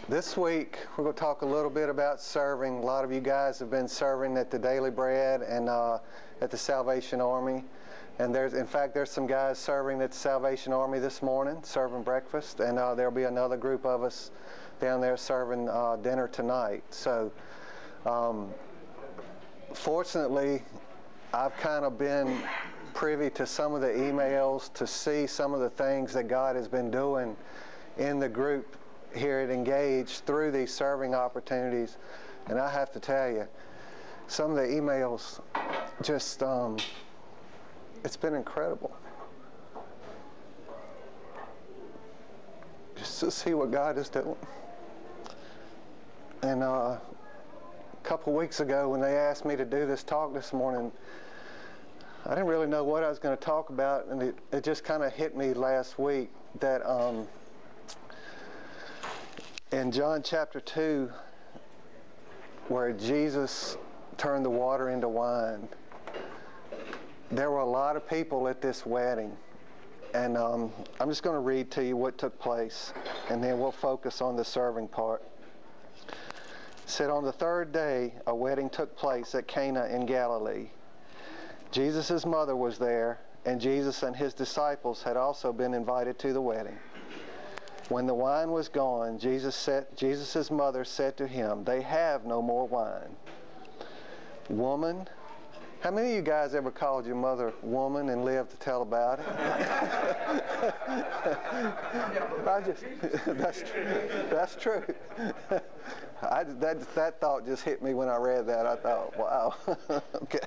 This week we're going to talk a little bit about serving. A lot of you guys have been serving at the Daily Bread and at the Salvation Army. And there's some guys serving at the Salvation Army this morning, serving breakfast. And there'll be another group of us down there serving dinner tonight. So fortunately, I've kind of been privy to some of the emails to see some of the things that God has been doing in the group here at Engage through these serving opportunities. And I have to tell you, some of the emails just, it's been incredible. Just to see what God is doing. And a couple weeks ago when they asked me to do this talk this morning, I didn't really know what I was going to talk about, and it just kind of hit me last week that in John chapter 2, where Jesus turned the water into wine, there were a lot of people at this wedding. And I'm just going to read to you what took place, and then we'll focus on the serving part. It said, on the third day, a wedding took place at Cana in Galilee. Jesus' mother was there, and Jesus and his disciples had also been invited to the wedding. When the wine was gone, Jesus' mother said to him, "They have no more wine." Woman, how many of you guys ever called your mother woman and lived to tell about it? That's true. That thought just hit me when I read that. I thought, wow, okay.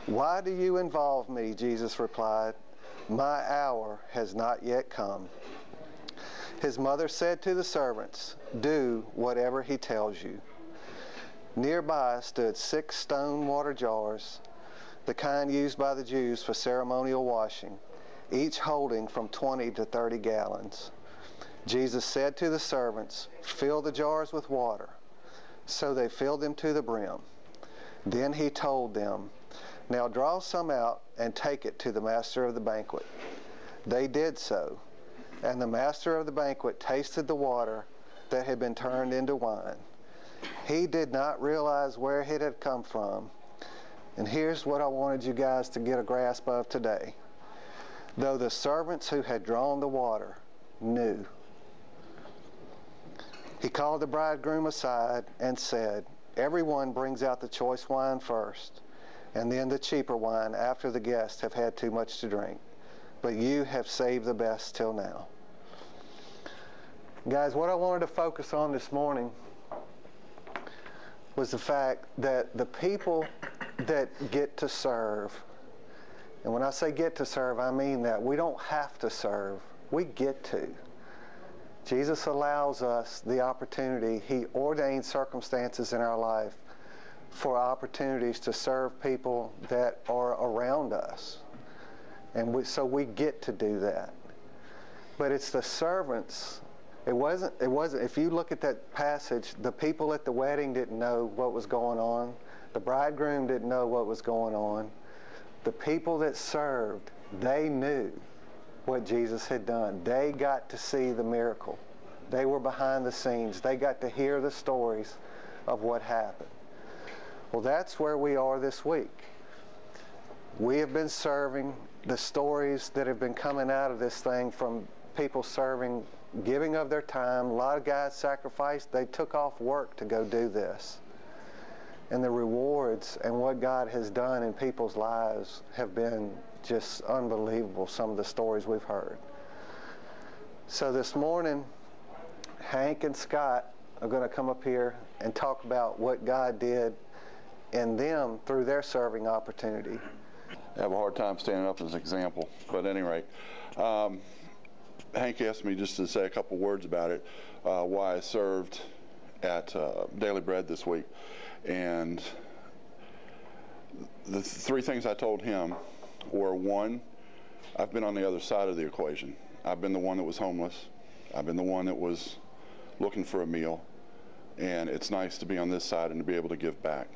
"Why do you involve me?" Jesus replied. "My hour has not yet come." His mother said to the servants, "Do whatever he tells you." Nearby stood 6 stone water jars, the kind used by the Jews for ceremonial washing, each holding from 20 to 30 gallons. Jesus said to the servants, "Fill the jars with water." So they filled them to the brim. Then he told them, "Now draw some out and take it to the master of the banquet." They did so, and the master of the banquet tasted the water that had been turned into wine. He did not realize where it had come from. And here's what I wanted you guys to get a grasp of today. Though the servants who had drawn the water knew. He called the bridegroom aside and said, "Everyone brings out the choice wine first, and then the cheaper wine after the guests have had too much to drink. But you have saved the best till now." Guys, what I wanted to focus on this morning was the fact that the people that get to serve, and when I say get to serve, I mean that we don't have to serve, we get to. Jesus allows us the opportunity. He ordains circumstances in our life for opportunities to serve people that are around us. And so we get to do that. But it's the servants. It wasn't, if you look at that passage, the people at the wedding didn't know what was going on. The bridegroom didn't know what was going on. The people that served, they knew what Jesus had done. They got to see the miracle. They were behind the scenes. They got to hear the stories of what happened. Well, that's where we are this week. We have been serving. The stories that have been coming out of this thing from people serving, giving of their time. A lot of guys sacrificed. They took off work to go do this. And the rewards and what God has done in people's lives have been just unbelievable, some of the stories we've heard. So this morning, Hank and Scott are going to come up here and talk about what God did in them through their serving opportunity. I have a hard time standing up as an example, but at any rate, Hank asked me just to say a couple words about it, why I served at Daily Bread this week. And the 3 things I told him were, 1, I've been on the other side of the equation. I've been the one that was homeless. I've been the one that was looking for a meal. And it's nice to be on this side and to be able to give back.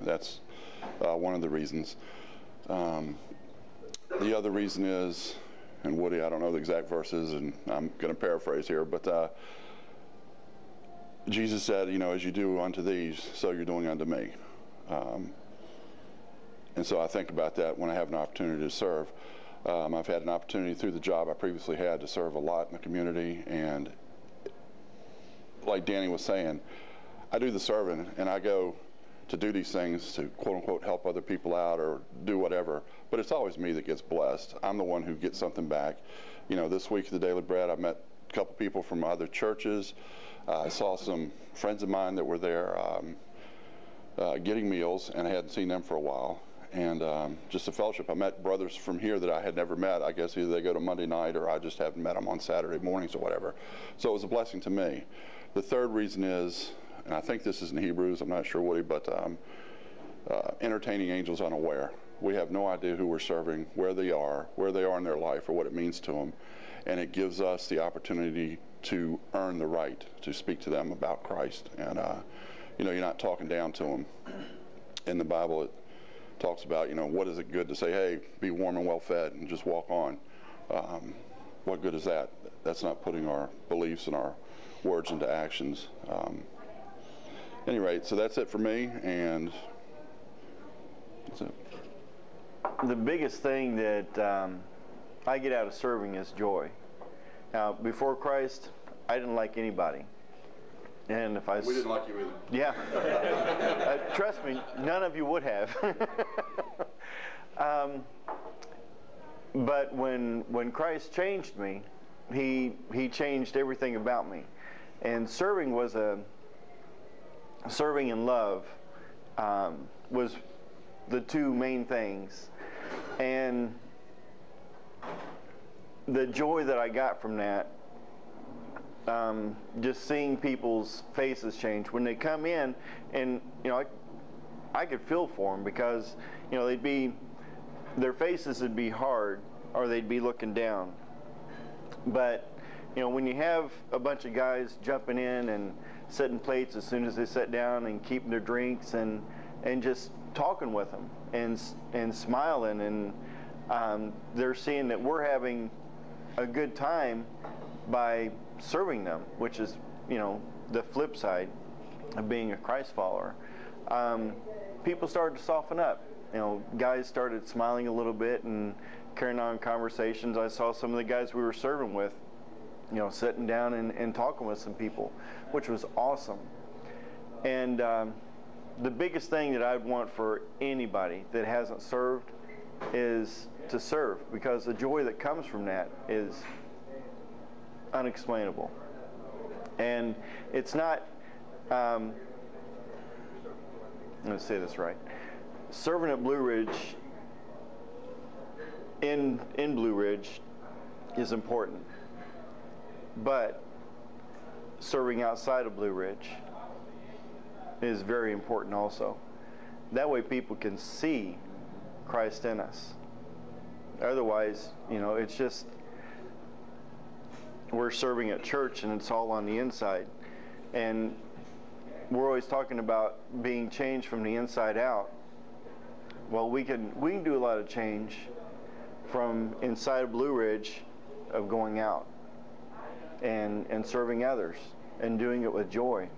That's one of the reasons. The other reason is and Woody, I don't know the exact verses, and I'm going to paraphrase here, but Jesus said, as you do unto these, so you're doing unto me. And so I think about that when I have an opportunity to serve. I've had an opportunity through the job I previously had to serve a lot in the community, and like Danny was saying, I do the serving, and I go to do these things to quote-unquote help other people out or do whatever, but it's always me that gets blessed. I'm the one who gets something back. This week at the Daily Bread, I met a couple people from other churches. I saw some friends of mine that were there getting meals, and I hadn't seen them for a while. And just a fellowship. I met brothers from here that I had never met. I guess either they go to Monday night or I just haven't met them on Saturday mornings or whatever. So it was a blessing to me. The third reason is, and I think this is in Hebrews, I'm not sure, Woody, but entertaining angels unaware. We have no idea who we're serving, where they are in their life, or what it means to them. And it gives us the opportunity to earn the right to speak to them about Christ. And, you're not talking down to them. In the Bible, it talks about, what is it good to say, hey, be warm and well fed and just walk on. What good is that? That's not putting our beliefs and our words into actions. Any rate, so that's it for me, and that's it. The biggest thing that I get out of serving is joy. Now, before Christ, I didn't like anybody. And if we didn't like you either. Yeah. Trust me, none of you would have. But when Christ changed me, he changed everything about me. And serving and love was the two main things. And the joy that I got from that, just seeing people's faces change when they come in, and I could feel for them, because their faces would be hard, or they'd be looking down. But when you have a bunch of guys jumping in and setting plates as soon as they sit down, and keeping their drinks, and just talking with them and smiling, and they're seeing that we're having a good time by serving them, which is the flip side of being a Christ follower. People started to soften up. Guys started smiling a little bit and carrying on conversations. I saw some of the guys we were serving with, sitting down and talking with some people, which was awesome. And the biggest thing that I'd want for anybody that hasn't served is to serve, because the joy that comes from that is unexplainable. And it's not, let's say this right, serving at Blue Ridge, in Blue Ridge, is important, but serving outside of Blue Ridge is very important also. That way people can see Christ in us. Otherwise, it's just, we're serving at church and it's all on the inside. And we're always talking about being changed from the inside out. Well, we can do a lot of change from inside of Blue Ridge, of going out and serving others and doing it with joy.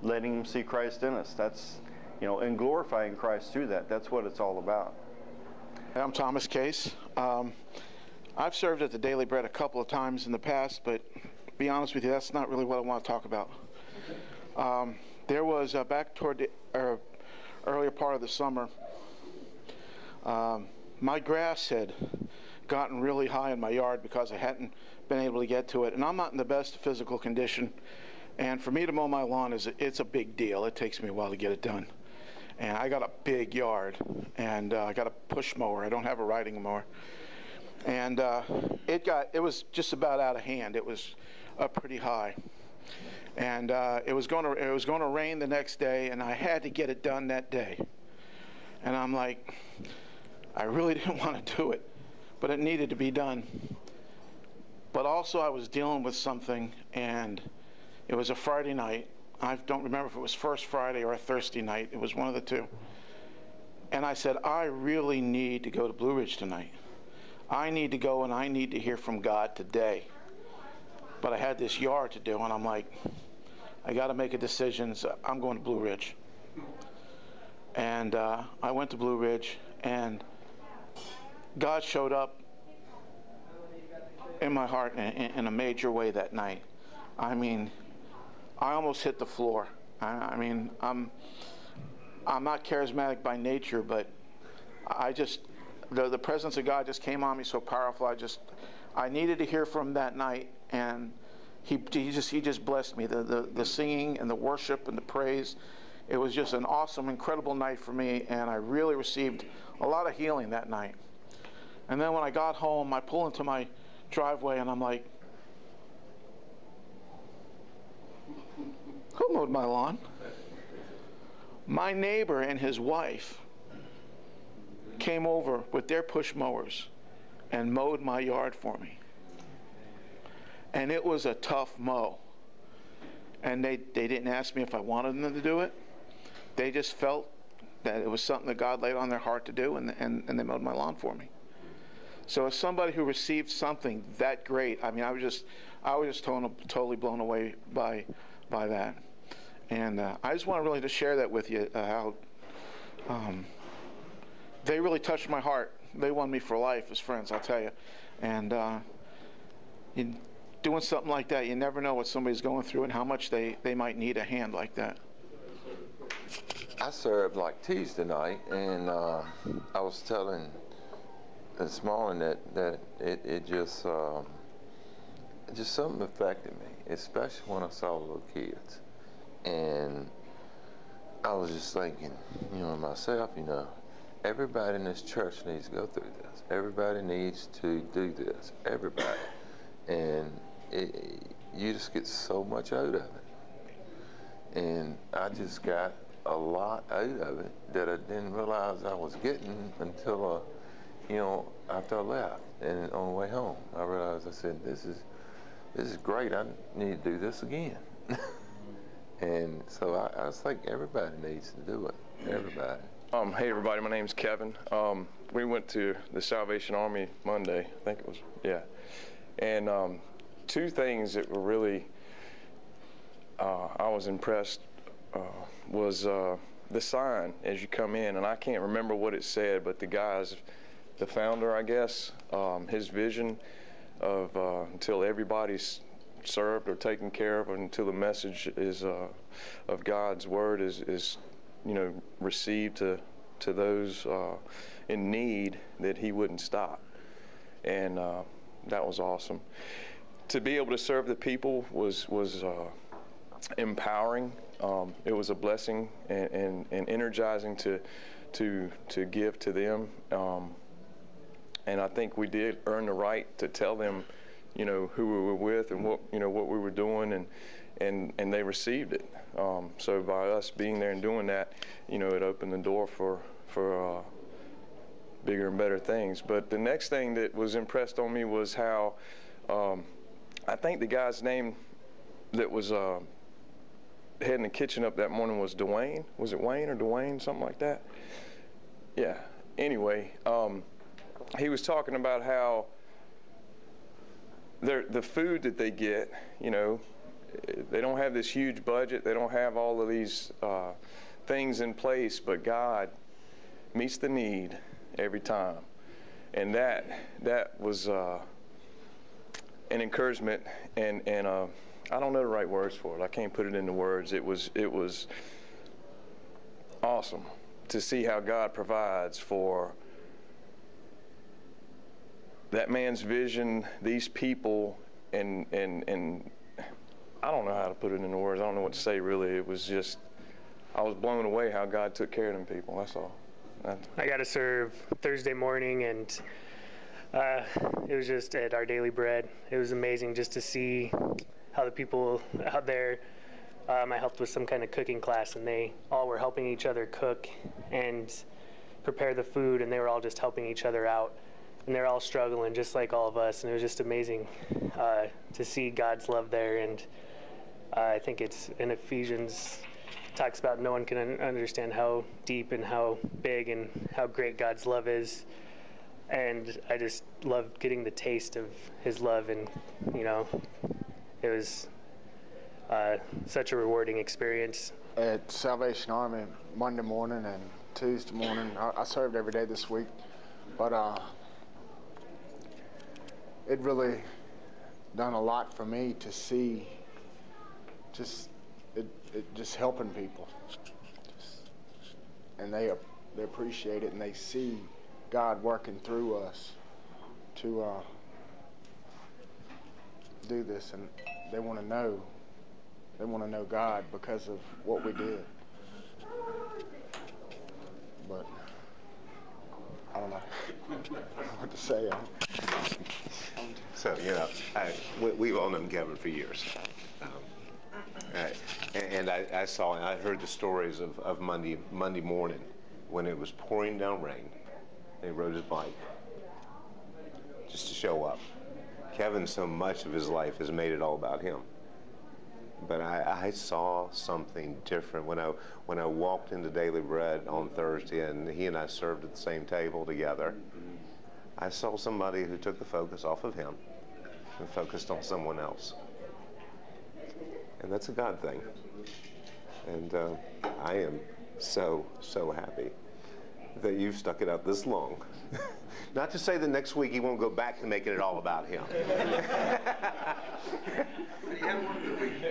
Letting them see Christ in us. That's, and glorifying Christ through that. That's what it's all about. I'm Thomas Case. I've served at the Daily Bread a couple of times in the past, but to be honest with you, that's not really what I want to talk about. There was, back toward the earlier part of the summer, my grass had gotten really high in my yard because I hadn't been able to get to it. And I'm not in the best physical condition. And for me to mow my lawn, it's a big deal. It takes me a while to get it done. And I got a big yard, and I got a push mower. I don't have a riding mower. And it was just about out of hand. It was up pretty high. And it was going to rain the next day, and I had to get it done that day. And I'm like, I really didn't want to do it, but it needed to be done. But also I was dealing with something, and it was a Friday night. I don't remember if it was First Friday or a Thursday night. It was one of the two. And I said, I really need to go to Blue Ridge tonight. I need to go and I need to hear from God today. But I had this yard to do, and I'm like, I got to make a decision. So I'm going to Blue Ridge. And I went to Blue Ridge, and God showed up in my heart in a major way that night. I mean, I almost hit the floor. I mean, I'm not charismatic by nature, but I just, the presence of God just came on me so powerful. I needed to hear from him that night, and he just blessed me. The singing and the worship and the praise, it was just an awesome, incredible night for me, and I really received a lot of healing that night. And then when I got home, I pull into my driveway, and I'm like, who mowed my lawn? My neighbor and his wife came over with their push mowers and mowed my yard for me. And it was a tough mow. And they didn't ask me if I wanted them to do it. They just felt that it was something that God laid on their heart to do, and they mowed my lawn for me. So as somebody who received something that great, I mean, I was just totally blown away by that. And I just want really to share that with you, how they really touched my heart. They won me for life as friends, I'll tell you. And doing something like that, you never know what somebody's going through and how much they might need a hand like that. I served like Tuesday night, and I was telling this morning that it just something affected me, especially when I saw the little kids. And I was just thinking, myself, everybody in this church needs to go through this. Everybody needs to do this. Everybody. And you just get so much out of it. And I just got a lot out of it that I didn't realize I was getting until, after I left. And on the way home, I realized, I said, this is great. I need to do this again. And so I think everybody needs to do it. Everybody. Hey everybody, my name's Kevin. We went to the Salvation Army Monday, I think it was, yeah. And two things that were really, I was impressed, was the sign as you come in. And I can't remember what it said, but the founder, I guess, his vision of until everybody's served or taken care of, until the message is of God's word is received to those in need, that he wouldn't stop. And that was awesome. To be able to serve the people was empowering. It was a blessing and energizing to give to them. And I think we did earn the right to tell them, who we were with and what we were doing, and they received it. So by us being there and doing that, it opened the door for bigger and better things. But the next thing that was impressed on me was how, I think the guy's name that was heading the kitchen up that morning was Dwayne. Was it Wayne or Dwayne, something like that? Yeah. Anyway, he was talking about how the food that they get, they don't have this huge budget. They don't have all of these things in place, but God meets the need every time. And that was an encouragement, and I don't know the right words for it. I can't put it into words. It was awesome to see how God provides for that man's vision, these people, and I don't know how to put it into words. I don't know what to say, really. It was just, I was blown away how God took care of them people. That's all. I got to serve Thursday morning, and it was just at Our Daily Bread. It was amazing just to see how the people out there, I helped with some kind of cooking class, and they all were helping each other cook and prepare the food, and they were all just helping each other out. And they're all struggling just like all of us, and it was just amazing to see God's love there. And I think it's in Ephesians, talks about no one can understand how deep and how big and how great God's love is. and I just loved getting the taste of his love, and it was such a rewarding experience. At Salvation Army Monday morning and Tuesday morning, I served every day this week, but it really done a lot for me to see just helping people, and they appreciate it, and they see God working through us to do this, and they want to know God because of what we did. But I don't know what to say. So, we've all known Kevin for years. And I heard the stories of Monday morning when it was pouring down rain. And he rode his bike just to show up. Kevin, so much of his life has made it all about him. But I saw something different when I walked into Daily Bread on Thursday, and he and I served at the same table together. I saw somebody who took the focus off of him and focused on someone else. And that's a God thing. And I am so happy that you've stuck it out this long. Not to say that next week he won't go back to making it all about him.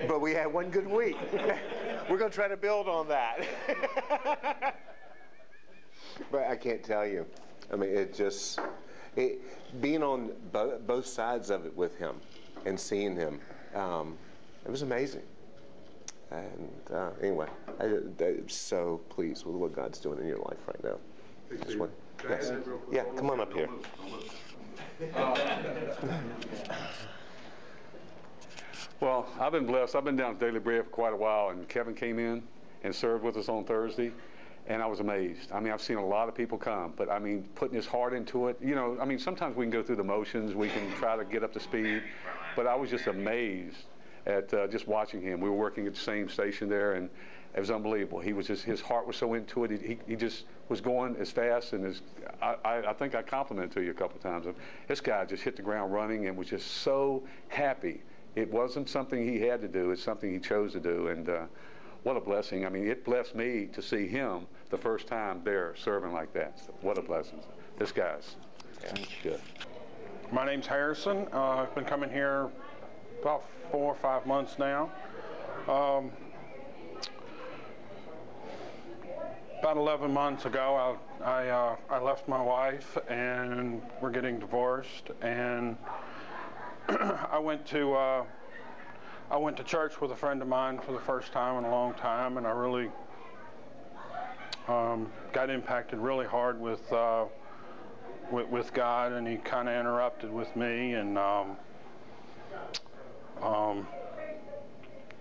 But we had one good week. We're going to try to build on that. But I can't tell you. I mean, being on both sides of it with him and seeing him, it was amazing. And anyway, I'm so pleased with what God's doing in your life right now. Yes. Yeah, come on up here. Well, I've been blessed. I've been down at Daily Bread for quite a while, and Kevin came in and served with us on Thursday, and I was amazed. I mean, I've seen a lot of people come, but I mean, putting his heart into it. I mean, sometimes we can go through the motions, we can try to get up to speed, but I was just amazed at just watching him. We were working at the same station there, and it was unbelievable. His heart was so into it. He just was going as fast, and I think I complimented to you a couple of times. This guy just hit the ground running and was just so happy. It wasn't something he had to do. It's something he chose to do, and what a blessing. I mean, it blessed me to see him the first time there serving like that. So what a blessing. This guy's good. My name's Harrison. I've been coming here about 4 or 5 months now. About 11 months ago, I left my wife, and we're getting divorced. And I went to church with a friend of mine for the first time in a long time, and I really got impacted really hard with God, and he kind of interrupted with me, and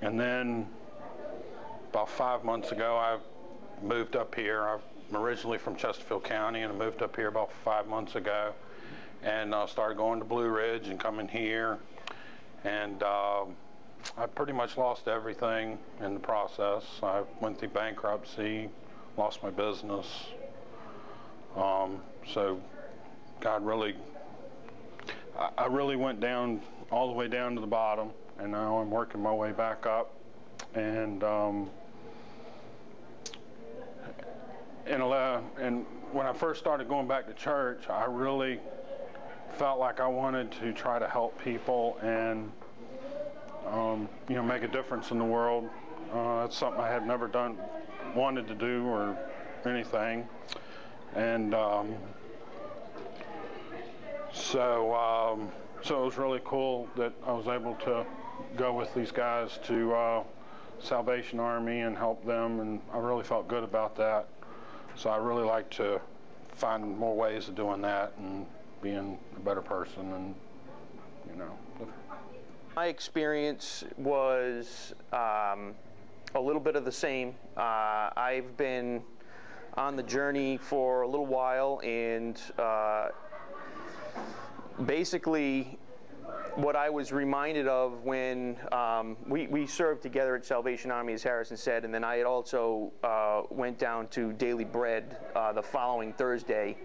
then about 5 months ago, I moved up here. I'm originally from Chesterfield County, and I moved up here about 5 months ago, and started going to Blue Ridge and coming here, and I pretty much lost everything in the process. I went through bankruptcy, lost my business, so God I really went down, all the way down to the bottom, and now I'm working my way back up, and when I first started going back to church, I really felt like I wanted to try to help people and make a difference in the world. That's something I had never wanted to do or anything, and so it was really cool that I was able to go with these guys to Salvation Army and help them, and I really felt good about that. So I really like to find more ways of doing that and being a better person, and My experience was a little bit of the same. I've been on the journey for a little while, and basically what I was reminded of when we served together at Salvation Army, as Harrison said, and then I had also went down to Daily Bread the following Thursday,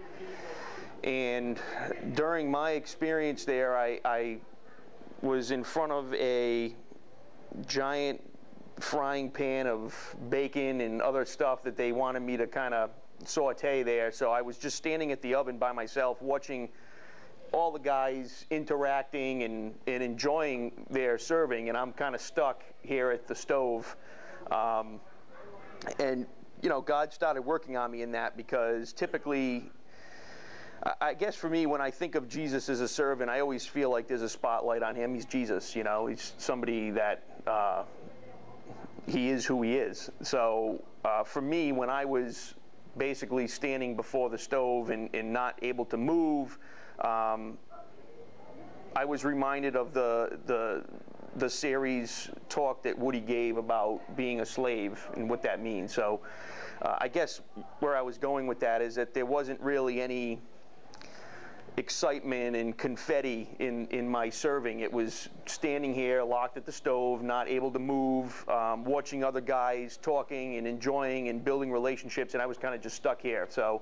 And during my experience there, I was in front of a giant frying pan of bacon and other stuff that they wanted me to kind of saute there. So I was just standing at the oven by myself watching all the guys interacting and enjoying their serving, and I'm kind of stuck here at the stove. And, you know, God started working on me in that, because typically, I guess for me, when I think of Jesus as a servant, I always feel like there's a spotlight on him. He's Jesus, you know. He's somebody that he is who he is. So for me, when I was basically standing before the stove and not able to move, I was reminded of the series talk that Woody gave about being a slave and what that means. So I guess where I was going with that is that there wasn't really any excitement and confetti in my serving. It was standing here locked at the stove, not able to move, watching other guys talking and enjoying and building relationships, and I was kind of just stuck here. So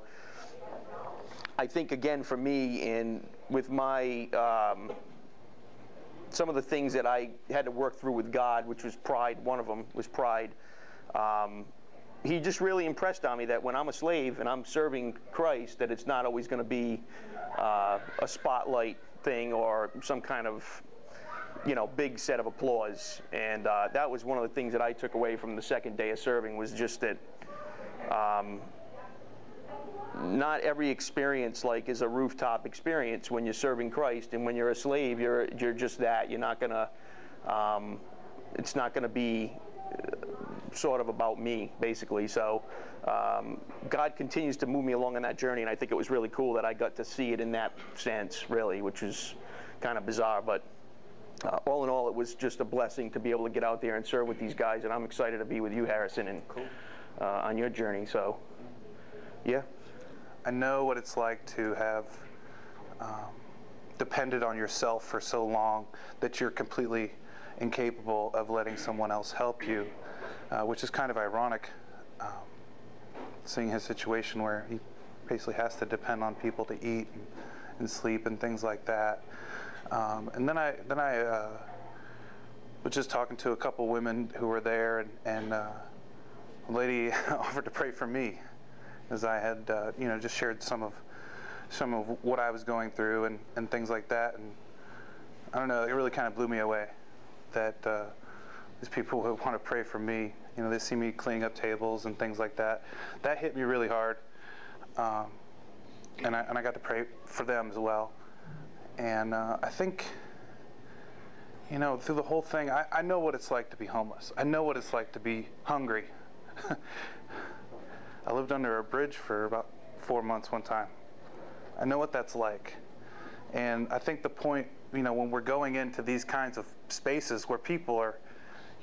I think, again, for me, and with my some of the things that I had to work through with God, which was pride, one of them was pride, he just really impressed on me that when I'm a slave and I'm serving Christ, that it's not always going to be a spotlight thing or some kind of, you know, big set of applause. And that was one of the things that I took away from the second day of serving, was just that not every experience is a rooftop experience when you're serving Christ, and when you're a slave, you're just that. You're not gonna. It's not gonna be sort of about me, basically. So God continues to move me along on that journey, and I think it was really cool that I got to see it in that sense, really, which is kind of bizarre. But all in all, it was just a blessing to be able to get out there and serve with these guys, and I'm excited to be with you, Harrison, and on your journey. So, yeah. I know what it's like to have depended on yourself for so long that you're completely incapable of letting someone else help you, which is kind of ironic, seeing his situation where he basically has to depend on people to eat and sleep and things like that. And then I was just talking to a couple women who were there, and a lady offered to pray for me, as I had, just shared some of what I was going through and things like that. And I don't know, it really kind of blew me away that these people would want to pray for me. You know, they see me cleaning up tables and things like that. That hit me really hard, and I got to pray for them as well. And I think, through the whole thing, I know what it's like to be homeless. I know what it's like to be hungry. I lived under a bridge for about 4 months one time. I know what that's like. And I think the point, when we're going into these kinds of spaces where people are,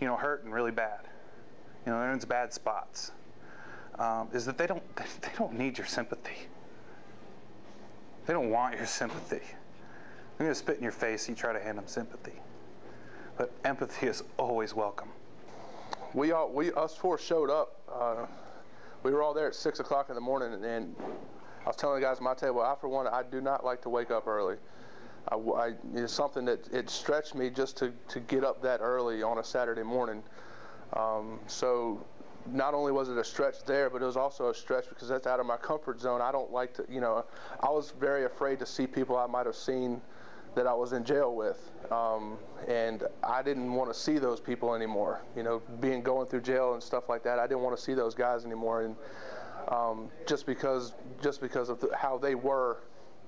hurting really bad, they're in bad spots, is that they don't need your sympathy. They don't want your sympathy. They're going to spit in your face, you try to hand them sympathy. But empathy is always welcome. Us four showed up. We were all there at 6 o'clock in the morning, and I was telling the guys at my table, for one, I do not like to wake up early. It's something that it stretched me just to get up that early on a Saturday morning. So not only was it a stretch there, but it was also a stretch because that's out of my comfort zone. I don't like to, I was very afraid to see people I might have seen that I was in jail with. And I didn't want to see those people anymore. Going through jail and stuff like that, I didn't want to see those guys anymore. And just because of how they were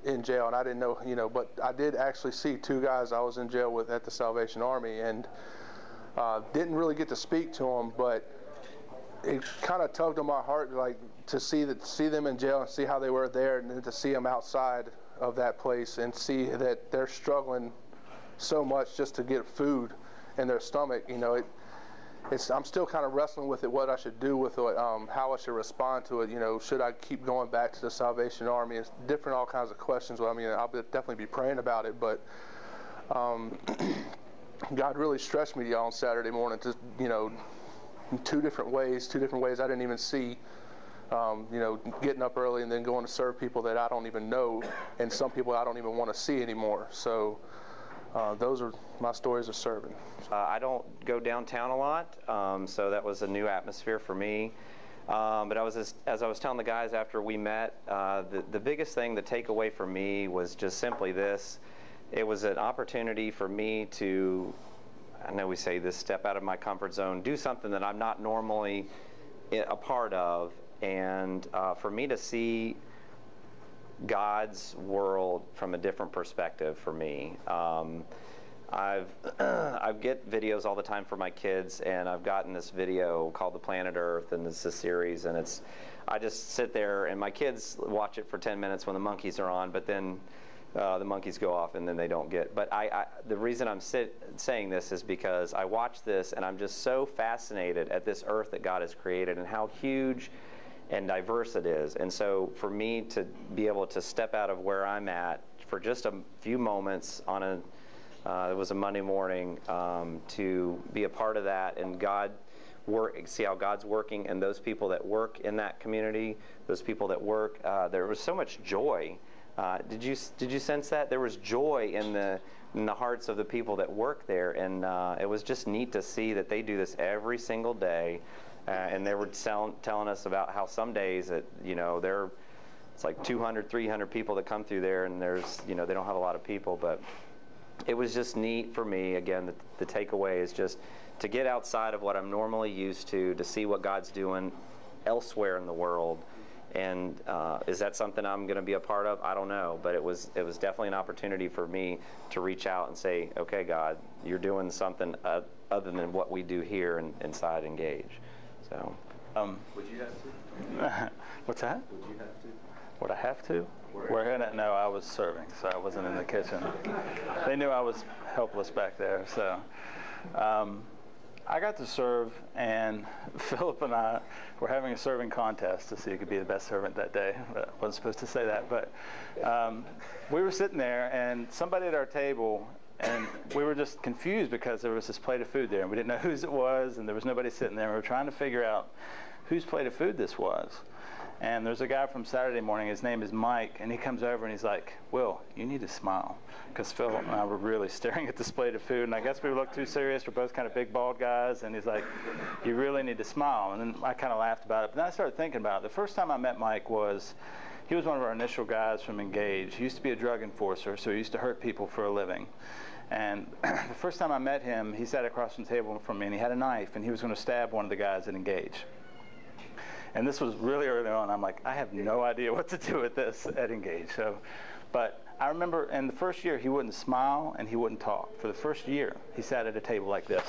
in jail, and I didn't know, but I did actually see 2 guys I was in jail with at the Salvation Army, and didn't really get to speak to them, but it kind of tugged on my heart, to see them in jail and see how they were there, and then to see them outside of that place and see that they're struggling so much just to get food in their stomach. I'm still kind of wrestling with it, what I should do with it, how I should respond to it. Should I keep going back to the Salvation Army? It's different, all kinds of questions. Well, I'll definitely be praying about it, but God really stretched me on Saturday morning to, in two different ways I didn't even see Getting up early and then going to serve people that I don't even know, and some people I don't even want to see anymore. So those are my stories of serving. I don't go downtown a lot, so that was a new atmosphere for me. But as I was telling the guys after we met, the biggest thing, the takeaway for me was just simply this. It was an opportunity for me to, I know we say this, step out of my comfort zone, do something that I'm not normally a part of, and for me to see God's world from a different perspective for me. I get videos all the time for my kids, and I've gotten this video called The Planet Earth, and it's a series, and I just sit there, and my kids watch it for 10 minutes when the monkeys are on, but then the monkeys go off, and then they don't get. But the reason I'm saying this is because I watch this, and I'm just so fascinated at this earth that God has created and how huge and diverse it is. And so for me to be able to step out of where I'm at for just a few moments on it was a Monday morning, to be a part of that and see how God's working, and those people that work in that community, those people that work, there was so much joy. Did you sense that? There was joy in the hearts of the people that work there, and it was just neat to see that they do this every single day. And they were telling us about how some days that, it's like 200, 300 people that come through there, and there's, they don't have a lot of people, but it was just neat for me. Again, the takeaway is just to get outside of what I'm normally used to see what God's doing elsewhere in the world. And is that something I'm going to be a part of? I don't know, but it was definitely an opportunity for me to reach out and say, okay, God, you're doing something other than what we do here inside Engage. So, would you have to? What's that? Would you have to? Would I have to? No, I was serving, so I wasn't in the kitchen. They knew I was helpless back there, so I got to serve, and Philip and I were having a serving contest to see who could be the best servant that day. I wasn't supposed to say that, but we were sitting there, and somebody at our table. And we were just confused because there was this plate of food there, and we didn't know whose it was, and there was nobody sitting there. We were trying to figure out whose plate of food this was. And there's a guy from Saturday morning, his name is Mike, and he comes over and he's like, Will, you need to smile. Because Phil and I were really staring at this plate of food, and I guess we looked too serious. We're both kind of big, bald guys, and he's like, you really need to smile. And then I kind of laughed about it. But then I started thinking about it. The first time I met Mike he was one of our initial guys from Engage. He used to be a drug enforcer, so he used to hurt people for a living. And the first time I met him, he sat across from the table from me, and he had a knife, and he was going to stab one of the guys at Engage. And this was really early on. I'm like, I have no idea what to do with this at Engage. But I remember in the first year, he wouldn't smile and he wouldn't talk. For the first year, he sat at a table like this.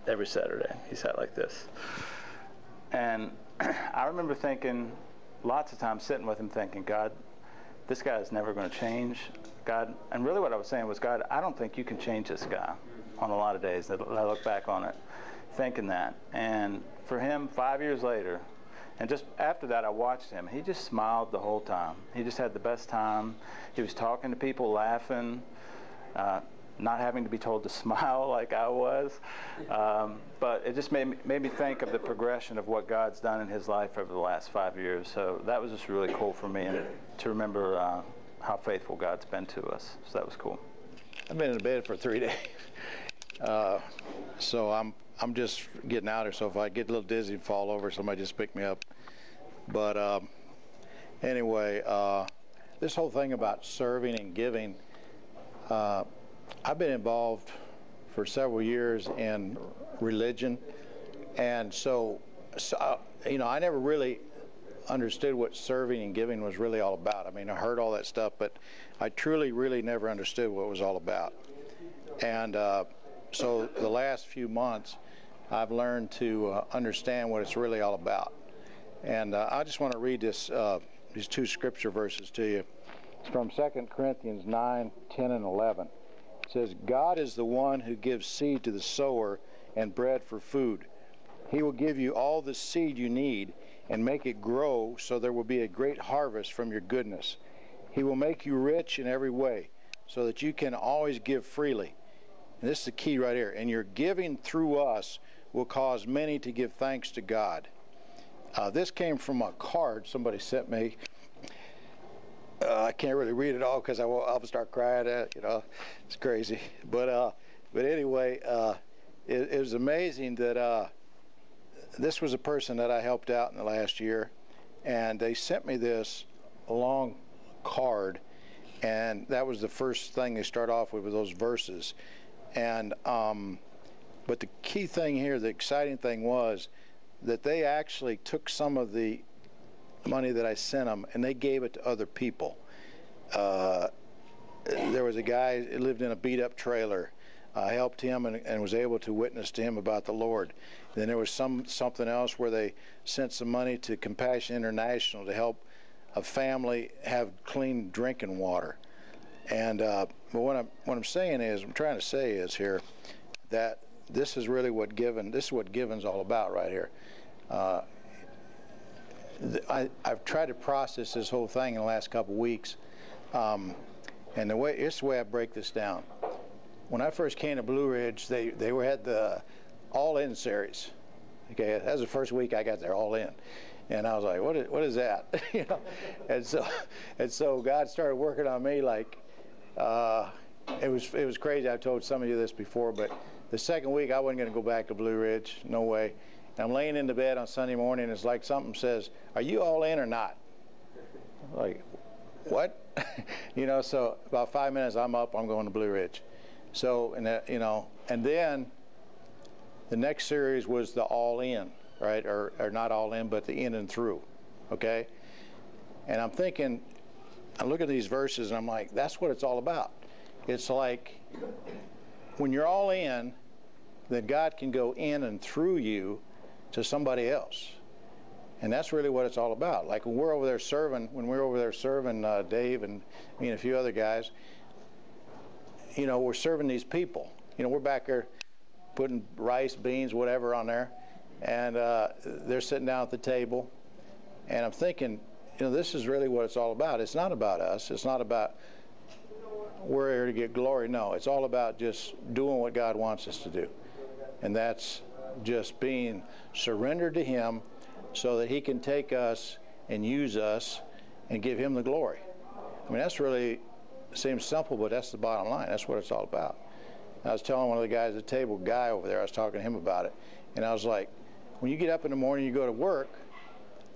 Every Saturday, he sat like this. And I remember thinking, lots of times sitting with him thinking, God, this guy is never going to change. God, and really what I was saying was, God, I don't think you can change this guy on a lot of days. I look back on it thinking that. And for him, 5 years later, and just after that, I watched him. He just smiled the whole time. He just had the best time. He was talking to people, laughing, not having to be told to smile like I was. But it just made me think of the progression of what God's done in his life over the last 5 years. So that was just really cool for me, and to remember how faithful God's been to us. So that was cool. I've been in bed for 3 days. So I'm just getting out here. So if I get a little dizzy and fall over, somebody just pick me up. But anyway, this whole thing about serving and giving, I've been involved for several years in religion, and so I never really understood what serving and giving was really all about. I mean, I heard all that stuff, but I truly, really never understood what it was all about. And so the last few months, I've learned to understand what it's really all about. And I just want to read these two scripture verses to you. It's from 2 Corinthians 9, 10, and 11. It says, God is the one who gives seed to the sower and bread for food. He will give you all the seed you need and make it grow so there will be a great harvest from your goodness. He will make you rich in every way so that you can always give freely. And this is the key right here. And your giving through us will cause many to give thanks to God. This came from a card somebody sent me. I can't really read it all because I'll start crying at it, you know. It's crazy. But anyway, it was amazing that this was a person that I helped out in the last year, and they sent me this long card, and that was the first thing they start off with those verses. And but the key thing here, the exciting thing was that they actually took some of the money that I sent them and they gave it to other people. There was a guy who lived in a beat-up trailer. I helped him and was able to witness to him about the Lord. Then there was something else where they sent some money to Compassion International to help a family have clean drinking water. And but what I'm saying is, I'm trying to say is here that this is really what giving's all about right here. I've tried to process this whole thing in the last couple of weeks, and it's the way I break this down. When I first came to Blue Ridge, they had the All-In series. Okay, that was the first week I got there, All In, and I was like, what is that? You know, and so God started working on me like it was crazy. I've told some of you this before, but the second week I wasn't going to go back to Blue Ridge, no way. And I'm laying in the bed on Sunday morning, and it's like something says, "Are you all in or not?" Like, what? You know. So about 5 minutes, I'm up. I'm going to Blue Ridge. So, you know, and then the next series was the All In, right? Or not All In, but the In and Through. Okay. And I'm thinking, I look at these verses, and I'm like, that's what it's all about. It's like when you're all in, then God can go in and through you to somebody else. And that's really what it's all about. Like when we were over there serving Dave and me and a few other guys, you know, we're serving these people. You know, we're back there putting rice, beans, whatever on there, and they're sitting down at the table. And I'm thinking, you know, this is really what it's all about. It's not about us. It's not about we're here to get glory. No, it's all about just doing what God wants us to do. And that's just being surrendered to Him so that He can take us and use us and give Him the glory. I mean, that's really, seems simple, but that's the bottom line. That's what it's all about. And I was telling one of the guys at the table, guy over there, I was talking to him about it, and I was like, when you get up in the morning, you go to work,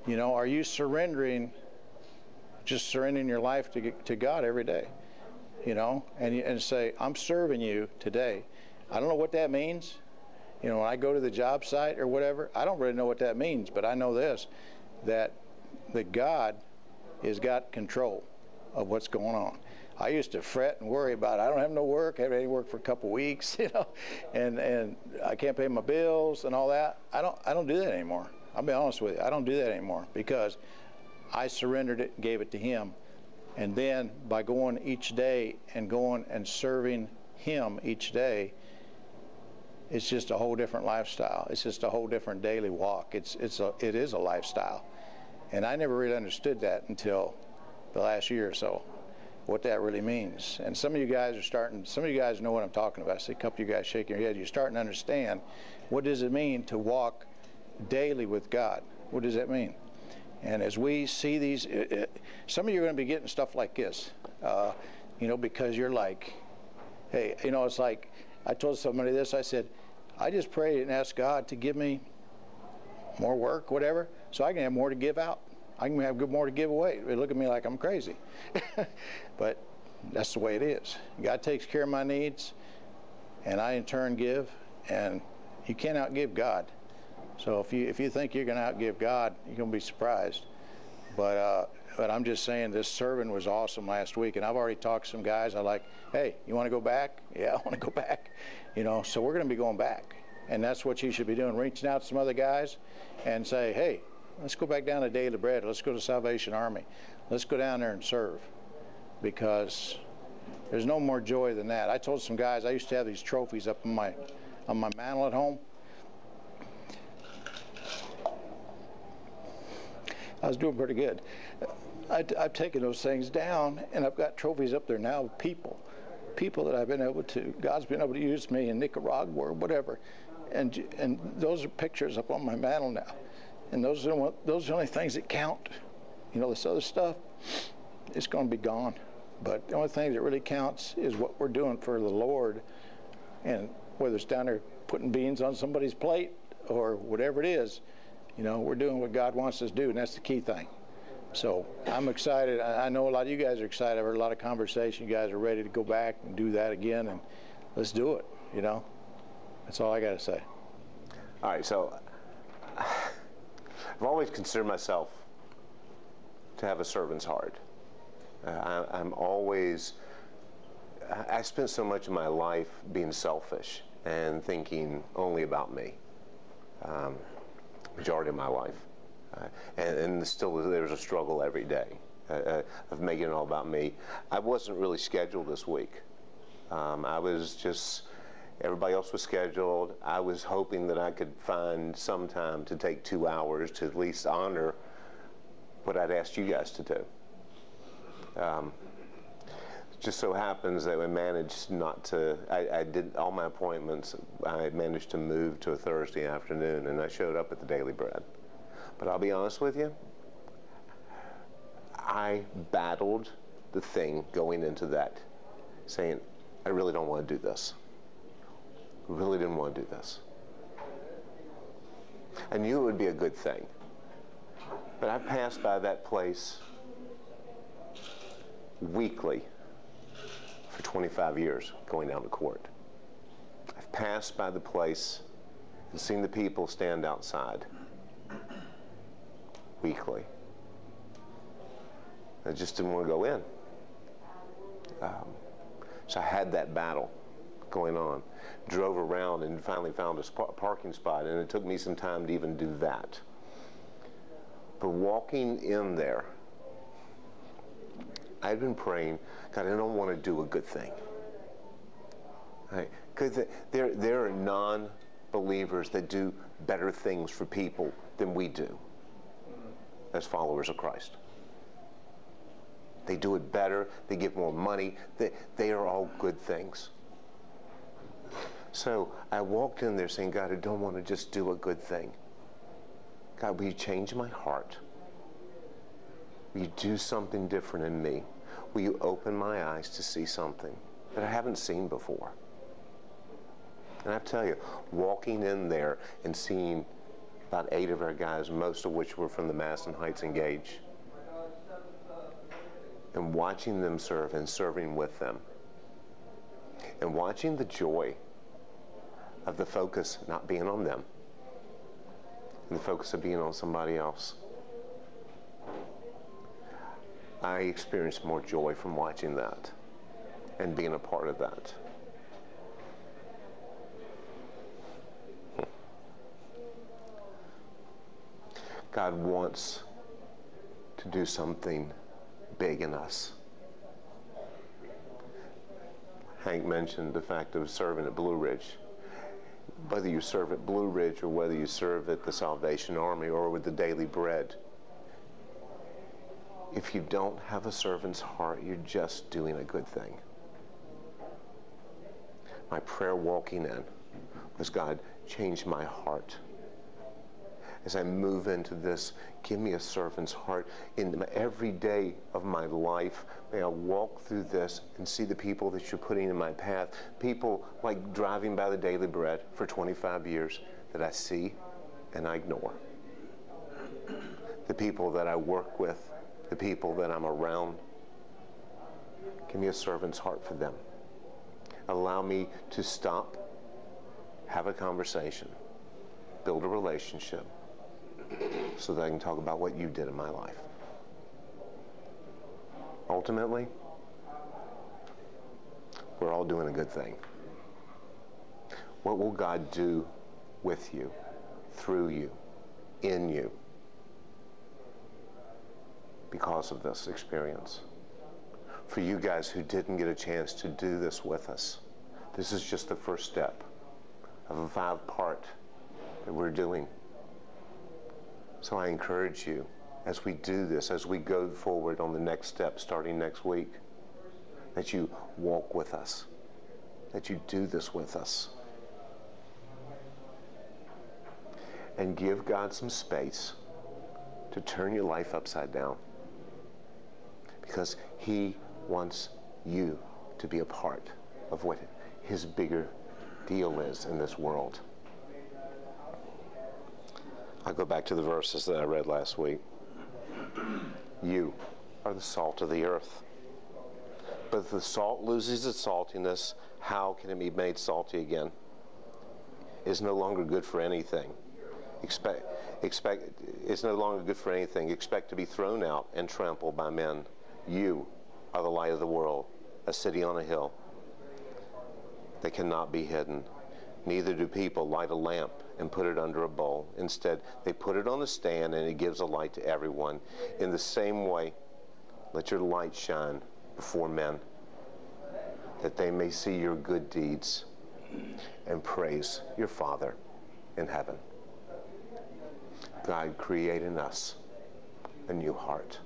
you know, are you surrendering your life to God every day? You know, and say, I'm serving you today. I don't know what that means. You know, when I go to the job site or whatever, I don't really know what that means, but I know this, that God has got control of what's going on. I used to fret and worry about it. I don't have no work. I haven't had any work for a couple of weeks, you know, and I can't pay my bills and all that. I don't do that anymore. I'll be honest with you. I don't do that anymore because I surrendered it and gave it to Him. And then by going each day and going and serving Him each day, it's just a whole different lifestyle. It's just a whole different daily walk. It is a lifestyle. And I never really understood that until the last year or so, what that really means. And some of you guys know what I'm talking about. I see a couple of you guys shaking your head. You're starting to understand, what does it mean to walk daily with God? What does that mean? And as we see these, some of you are going to be getting stuff like this, you know, because you're like, hey, you know, it's like, I told somebody this, I said, I just prayed and asked God to give me more work, whatever, so I can have more to give out. I can have more to give away. They look at me like I'm crazy. But that's the way it is. God takes care of my needs, and I in turn give, and you can't outgive God. So if you think you're going to outgive God, you're going to be surprised. But I'm just saying, this serving was awesome last week, and I've already talked to some guys. I'm like, hey, you want to go back? Yeah, I want to go back. You know, so we're going to be going back, and that's what you should be doing, reaching out to some other guys and say, hey, let's go back down to Daily Bread. Let's go to Salvation Army. Let's go down there and serve, because there's no more joy than that. I told some guys, I used to have these trophies up on my mantle at home. I was doing pretty good. I've taken those things down, and I've got trophies up there now of people that I've been able to, God's been able to use me in Nicaragua or whatever, and those are pictures up on my mantle now. And those are the only things that count. You know, this other stuff, it's going to be gone. But the only thing that really counts is what we're doing for the Lord. And whether it's down there putting beans on somebody's plate or whatever it is, you know, we're doing what God wants us to do, and that's the key thing. So I'm excited. I know a lot of you guys are excited. I've heard a lot of conversation. You guys are ready to go back and do that again, and let's do it, you know. That's all I got to say. All right, so I've always considered myself to have a servant's heart. I spent so much of my life being selfish and thinking only about me, majority of my life. And still there's a struggle every day of making it all about me. I wasn't really scheduled this week. I was just, everybody else was scheduled. I was hoping that I could find some time to take 2 hours to at least honor what I'd asked you guys to do. Just so happens that we managed not to, I did all my appointments, I managed to move to a Thursday afternoon, and I showed up at the Daily Bread. But I'll be honest with you, I battled the thing going into that, saying, I really don't want to do this. I really didn't want to do this. I knew it would be a good thing. But I passed by that place weekly for 25 years going down to court. I've passed by the place and seen the people stand outside weekly. I just didn't want to go in. So I had that battle going on. Drove around and finally found a parking spot, and it took me some time to even do that. But walking in there, I've been praying, God, I don't want to do a good thing. Because there are non-believers that do better things for people than we do as followers of Christ. They do it better. They give more money. They are all good things. So I walked in there saying, God, I don't want to just do a good thing. God, will you change my heart? Will you do something different in me? Will you open my eyes to see something that I haven't seen before? And I tell you, walking in there and seeing about 8 of our guys, most of which were from the Madison Heights Engage, and watching them serve and serving with them, and watching the joy of the focus not being on them, and the focus of being on somebody else. I experienced more joy from watching that and being a part of that. God wants to do something big in us. Hank mentioned the fact of serving at Blue Ridge. Whether you serve at Blue Ridge or whether you serve at the Salvation Army or with the Daily Bread, if you don't have a servant's heart, you're just doing a good thing. My prayer walking in was, God, change my heart. As I move into this, give me a servant's heart. In every day of my life, may I walk through this and see the people that you're putting in my path. People like driving by the Daily Bread for 25 years that I see and I ignore. The people that I work with, the people that I'm around. Give me a servant's heart for them. Allow me to stop, have a conversation, build a relationship, so that I can talk about what you did in my life. Ultimately, we're all doing a good thing. What will God do with you, through you, in you, because of this experience? For you guys who didn't get a chance to do this with us, this is just the first step of a 5-part that we're doing. So I encourage you, as we do this, as we go forward on the next step starting next week, that you walk with us, that you do this with us. and give God some space to turn your life upside down, because He wants you to be a part of what His bigger deal is in this world. I go back to the verses that I read last week. You are the salt of the earth. But if the salt loses its saltiness, how can it be made salty again? It's no longer good for anything. It's no longer good for anything. Expect to be thrown out and trampled by men. You are the light of the world, a city on a hill that cannot be hidden. Neither do people light a lamp and put it under a bowl. Instead, they put it on a stand, and it gives a light to everyone. In the same way, let your light shine before men, that they may see your good deeds and praise your Father in heaven. God, create in us a new heart.